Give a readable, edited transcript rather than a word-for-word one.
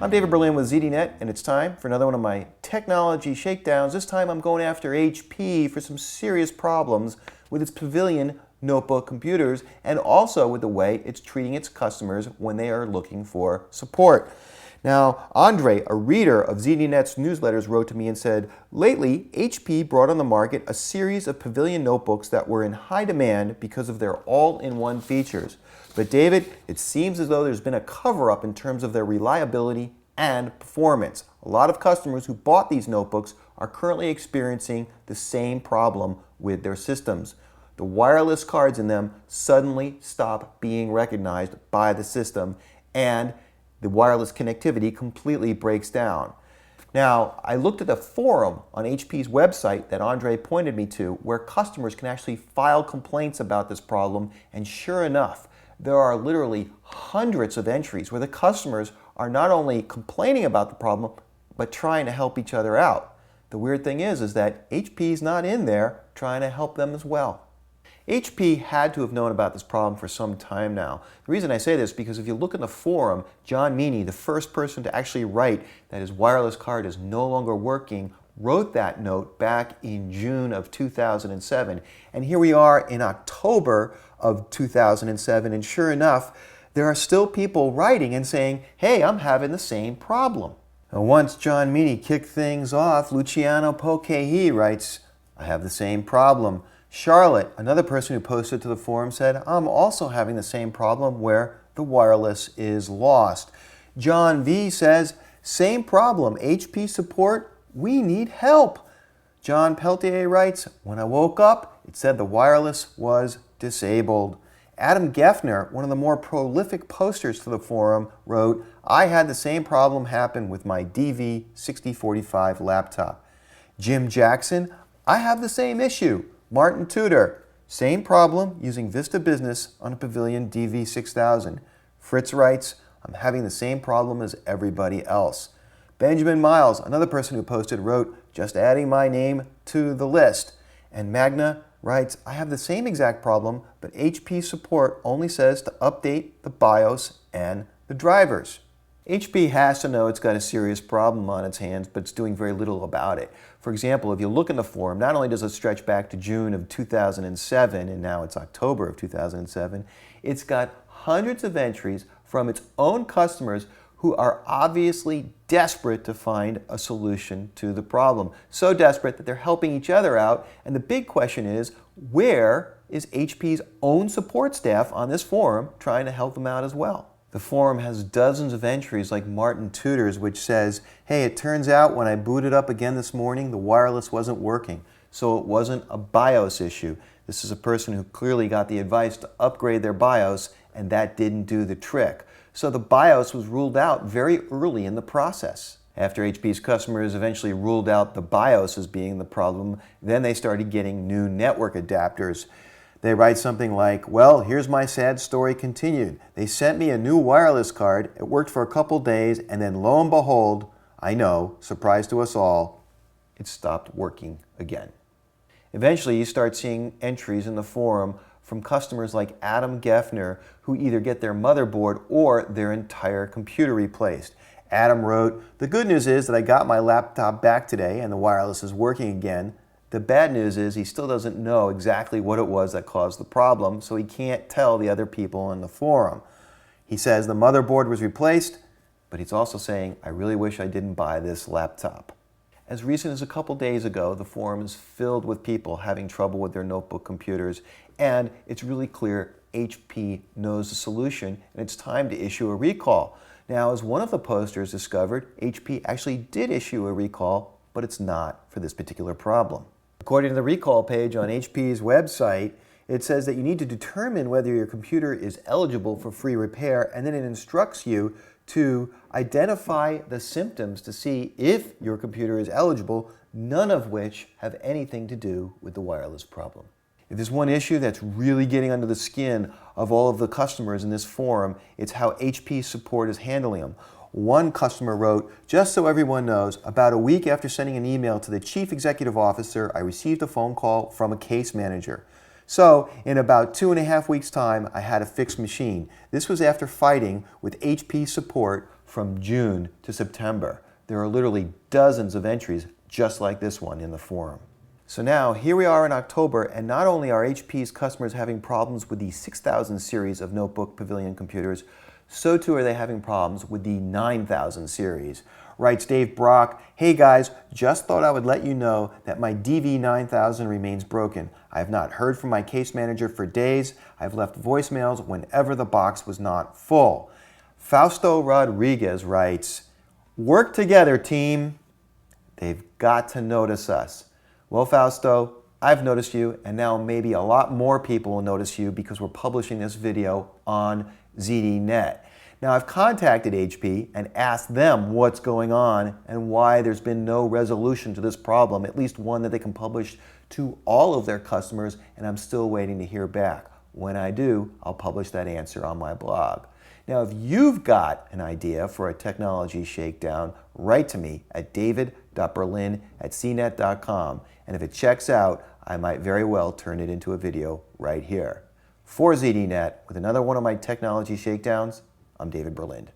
I'm David Berlin with ZDNet, and it's time for another one of my technology shakedowns. This time I'm going after HP for some serious problems with its Pavilion notebook computers and also with the way it's treating its customers when they are looking for support. Now, Andre, a reader of ZDNet's newsletters, wrote to me and said, lately, HP brought on the market a series of Pavilion notebooks that were in high demand because of their all-in-one features. But David, it seems as though there's been a cover-up in terms of their reliability and performance. A lot of customers who bought these notebooks are currently experiencing the same problem with their systems. The wireless cards in them suddenly stop being recognized by the system, and the wireless connectivity completely breaks down. Now, I looked at the forum on HP's website that Andre pointed me to where customers can actually file complaints about this problem, and sure enough, there are literally hundreds of entries where the customers are not only complaining about the problem, but trying to help each other out. The weird thing is that HP's not in there trying to help them as well. HP had to have known about this problem for some time now. The reason I say this is because if you look in the forum, John Meany, the first person to actually write that his wireless card is no longer working, wrote that note back in June of 2007. And here we are in October of 2007, and sure enough, there are still people writing and saying, hey, I'm having the same problem. Now, once John Meany kicked things off, Luciano Pochehi writes, I have the same problem. Charlotte, another person who posted to the forum, said, I'm also having the same problem where the wireless is lost. John V says, same problem, HP support, we need help. John Peltier writes, when I woke up, it said the wireless was disabled. Adam Geffner, one of the more prolific posters to the forum, wrote, I had the same problem happen with my DV6045 laptop. Jim Jackson, I have the same issue. Martin Tudor, same problem using Vista Business on a Pavilion DV6000. Fritz writes, I'm having the same problem as everybody else. Benjamin Miles, another person who posted, wrote, just adding my name to the list. And Magna writes, I have the same exact problem, but HP support only says to update the BIOS and the drivers. HP has to know it's got a serious problem on its hands, but it's doing very little about it. For example, if you look in the forum, not only does it stretch back to June of 2007, and now it's October of 2007, it's got hundreds of entries from its own customers who are obviously desperate to find a solution to the problem. So desperate that they're helping each other out, and the big question is, where is HP's own support staff on this forum trying to help them out as well? The forum has dozens of entries like Martin Tudor's, which says, hey, it turns out when I booted up again this morning, the wireless wasn't working, so it wasn't a BIOS issue. This is a person who clearly got the advice to upgrade their BIOS, and that didn't do the trick. So the BIOS was ruled out very early in the process. After HP's customers eventually ruled out the BIOS as being the problem, then they started getting new network adapters. They write something like, well, here's my sad story continued. They sent me a new wireless card, it worked for a couple days, and then lo and behold, I know, surprise to us all, it stopped working again. Eventually, you start seeing entries in the forum from customers like Adam Geffner who either get their motherboard or their entire computer replaced. Adam wrote, the good news is that I got my laptop back today and the wireless is working again. The bad news is he still doesn't know exactly what it was that caused the problem, so he can't tell the other people in the forum. He says the motherboard was replaced, but he's also saying, I really wish I didn't buy this laptop. As recent as a couple days ago, the forum is filled with people having trouble with their notebook computers, and it's really clear HP knows the solution, and it's time to issue a recall. Now, as one of the posters discovered, HP actually did issue a recall, but it's not for this particular problem. According to the recall page on HP's website, it says that you need to determine whether your computer is eligible for free repair, and then it instructs you to identify the symptoms to see if your computer is eligible, none of which have anything to do with the wireless problem. If there's one issue that's really getting under the skin of all of the customers in this forum, it's how HP support is handling them. One customer wrote, just so everyone knows, about a week after sending an email to the chief executive officer, I received a phone call from a case manager. So in about 2.5 weeks' time, I had a fixed machine. This was after fighting with HP support from June to September. There are literally dozens of entries just like this one in the forum. So now, here we are in October, and not only are HP's customers having problems with the 6000 series of notebook Pavilion computers, so too are they having problems with the 9000 series. Writes Dave Brock, "Hey guys, just thought I would let you know that my DV9000 remains broken. I have not heard from my case manager for days. I've left voicemails whenever the box was not full." Fausto Rodriguez writes, "Work together, team. They've got to notice us." Well, Fausto, I've noticed you, and now maybe a lot more people will notice you because we're publishing this video on ZDNet. Now, I've contacted HP and asked them what's going on and why there's been no resolution to this problem, at least one that they can publish to all of their customers, and I'm still waiting to hear back. When I do, I'll publish that answer on my blog. Now, if you've got an idea for a technology shakedown, write to me at david.berlin@cnet.com, and if it checks out, I might very well turn it into a video right here. For ZDNet, with another one of my technology shakedowns, I'm David Berlin.